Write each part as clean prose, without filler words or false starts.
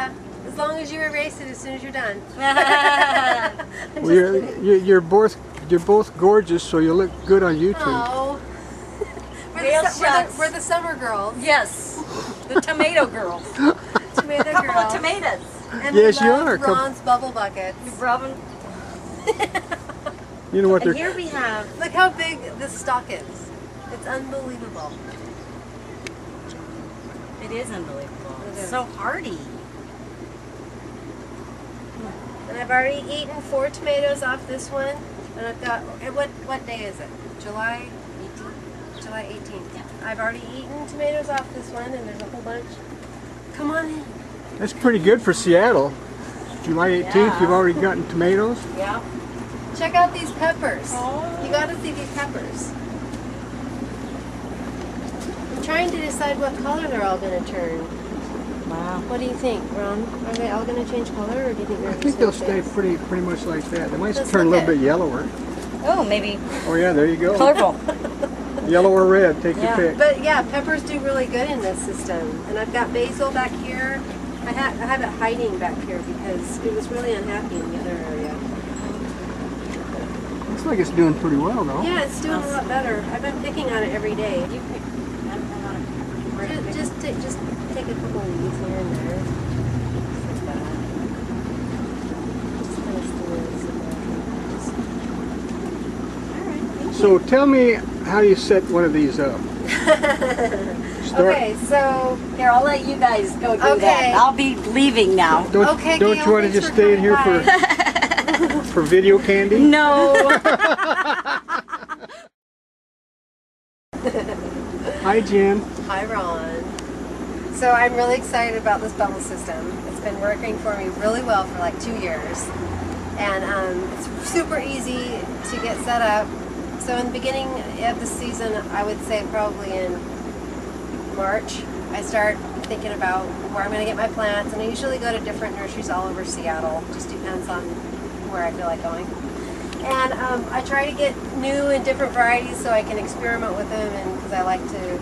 Yeah, as long as you erase it as soon as you're done. Well, you're both gorgeous, so you look good on YouTube. Oh. We're the summer girls. Yes, the tomato girls. Tomato Couple girls. of tomatoes. And Yes, we you love are. Ron's bubble buckets. Robin. You know what And they're... here we have. Look how big this stalk is. It's unbelievable. It is unbelievable. It It's is. so hardy. And I've already eaten 4 tomatoes off this one. And I've got, what day is it? July 18th? July 18th. Yeah. I've already eaten tomatoes off this one, and there's a whole bunch. Come on in. That's pretty good for Seattle. July 18th, Yeah. you've already gotten tomatoes. Yeah. Check out these peppers. Oh. You gotta see these peppers. I'm trying to decide what color they're all gonna turn. Wow. What do you think, Ron? Are they all gonna change color, or do you think they're I just think they'll gonna stay pretty much like that. They might Let's turn a look little bit yellower. Oh, maybe Oh yeah, there you go. colorful. Yellow or red, take Yeah. your pick. But yeah, peppers do really good in this system. And I've got basil back here. I have it hiding back here because it was really unhappy in the other area. Looks like it's doing pretty well though. Yeah, it's doing a lot better. I've been picking on it every day. You pick. Just take a couple of these here and there. Like that. Just kind of steal So tell me how you set one of these up. Okay, so Here, I'll let you guys go do Okay. that. I'll be leaving now. Don't Okay, you Gail, want to thanks just for stay in coming here for video candy? No. Hi Jen. hi, Ron. So I'm really excited about this bubble system. It's been working for me really well for like 2 years. And it's super easy to get set up. So in the beginning of the season, I would say probably in March, I start thinking about where I'm going to get my plants. And I usually go to different nurseries all over Seattle. Just depends on where I feel like going. And I try to get new and different varieties so I can experiment with them, and because I like to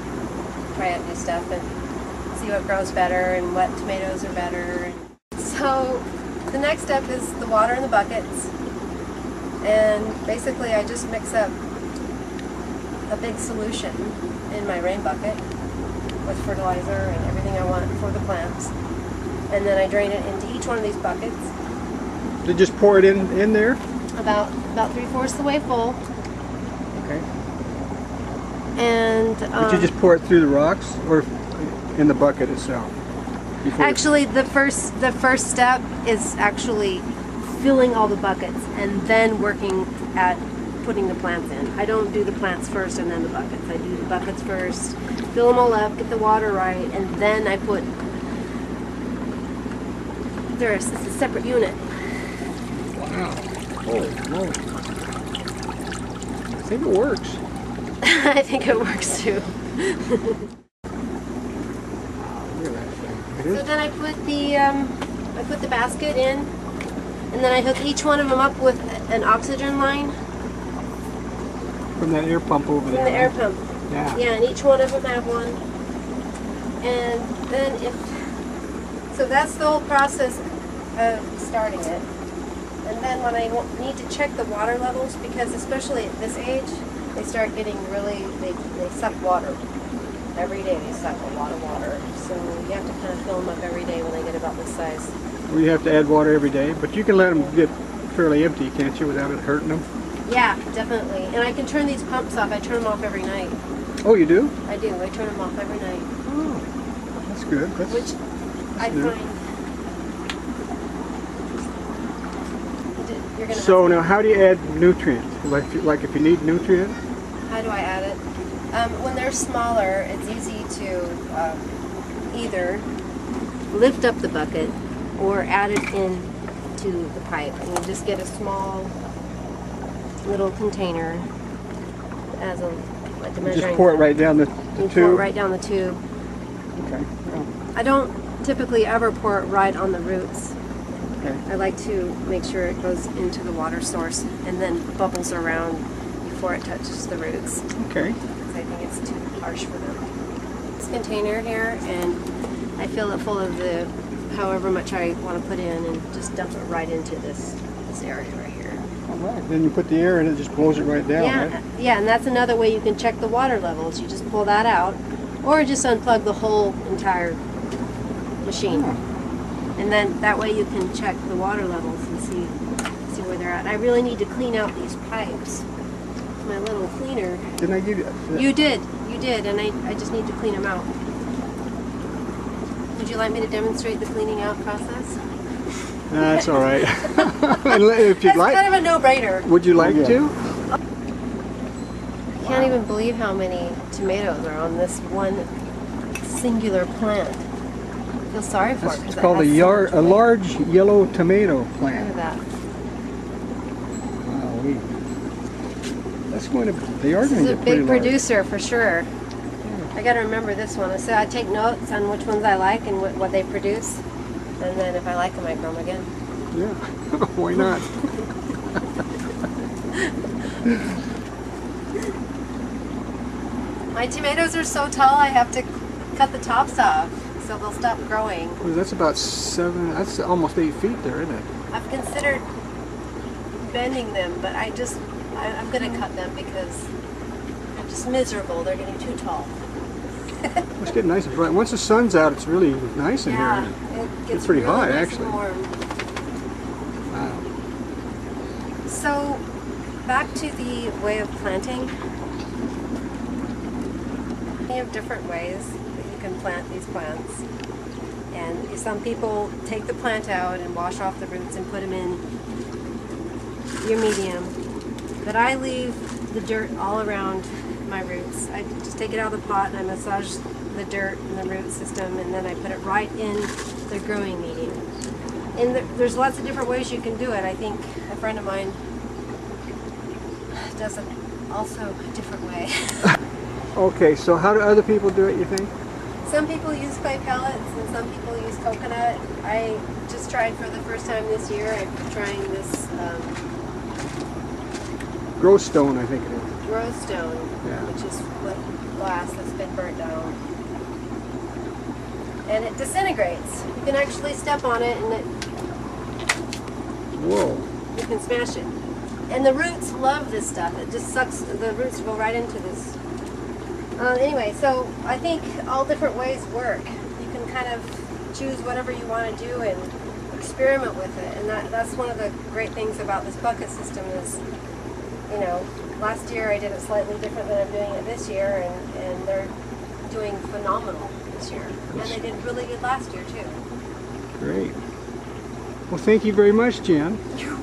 try out new stuff and see what grows better and what tomatoes are better. So the next step is the water in the buckets, and basically I just mix up a big solution in my rain bucket with fertilizer and everything I want for the plants, and then I drain it into each one of these buckets. They just pour it in there? About 3/4 the way full. Okay. And Did you just pour it through the rocks or in the bucket itself? actually the first step is actually filling all the buckets and then working at putting the plants in. I don't do the plants first and then the buckets. I do the buckets first, fill them all up, get the water right, and then I put, it's a separate unit. Wow. Holy moly. I think it works. I think it works too. Look at that thing. It So is. then I put the basket in, and then I hook each one of them up with an oxygen line From that air pump over from there. the air right? pump. Yeah. Yeah, and each one of them have one. And then so that's the whole process of starting it. And then when I need to check the water levels, because especially at this age, they start getting really, they suck water. Every day they suck a lot of water. So you have to kind of fill them up every day when they get about this size. Well, you have to add water every day, but you can let them get fairly empty, can't you, without it hurting them? Yeah, definitely. And I can turn these pumps off. I turn them off every night. Oh, you do? I do. I turn them off every night. Oh, that's good. Which I new. find... You're gonna So now, how do you add nutrients? Like if you need nutrient? How do I add it? When they're smaller, it's easy to either lift up the bucket or add it in to the pipe. And you just get a small little container as a like a measuring. Just pour it right down the You tube? pour it right down the tube. Okay. Oh, I don't typically ever pour it right on the roots. okay. I like to make sure it goes into the water source and then bubbles around before it touches the roots. Okay. Because I think it's too harsh for them. This container here, and I fill it full of the however much I want to put in and just dump it right into this area right here. All right. Then you put the air in, it just blows it right down, Yeah, right? yeah, and that's another way you can check the water levels. You just pull that out, or just unplug the whole entire machine, and then that way you can check the water levels and see where they're at. I really need to clean out these pipes. My little cleaner. Didn't I give you? You did, and I just need to clean them out. Would you like me to demonstrate the cleaning out process? That's all right. If you'd That's like, kind of a no-brainer. would you like to? I can't even believe how many tomatoes are on this one singular plant. I feel sorry for it. It's called a large yellow tomato Look plant. at that. Wow, that's going to. They are This going is to a get pretty big large. producer for sure. I got to remember this one. So I take notes on which ones I like and what they produce, and then if I like them, I grow them again. Yeah, why not? My tomatoes are so tall, I have to cut the tops off, so they'll stop growing. Well, that's about 7. That's almost 8 feet there, isn't it? I've considered bending them, but I'm going to cut them because they're just miserable. They're getting too tall. It's getting nice and bright. Once the sun's out, it's really nice in Yeah, here. it gets pretty really hot, nice actually. and warm. Wow. So, back to the way of planting. You have different ways that you can plant these plants. And some people take the plant out and wash off the roots and put them in your medium. But I leave the dirt all around my roots. I just take it out of the pot and I massage the dirt and the root system, and then I put it right in the growing medium. And there's lots of different ways you can do it. I think a friend of mine does it also a different way. Okay, so how do other people do it, you think? Some people use clay pellets and some people use coconut. I just tried for the first time this year. I'm trying this Grow stone, I think it is. grow stone, Yeah. which is what glass that's been burnt down. And it disintegrates. You can actually step on it and Whoa. you can smash it. And the roots love this stuff. It just sucks, the roots go right into this. Anyway, so I think all different ways work. You can kind of choose whatever you want to do and experiment with it. And that's one of the great things about this bucket system is, you know, last year I did it slightly different than I'm doing it this year, and they're doing phenomenal this year. And they did really good last year too. Great. Well, thank you very much, Jen. You're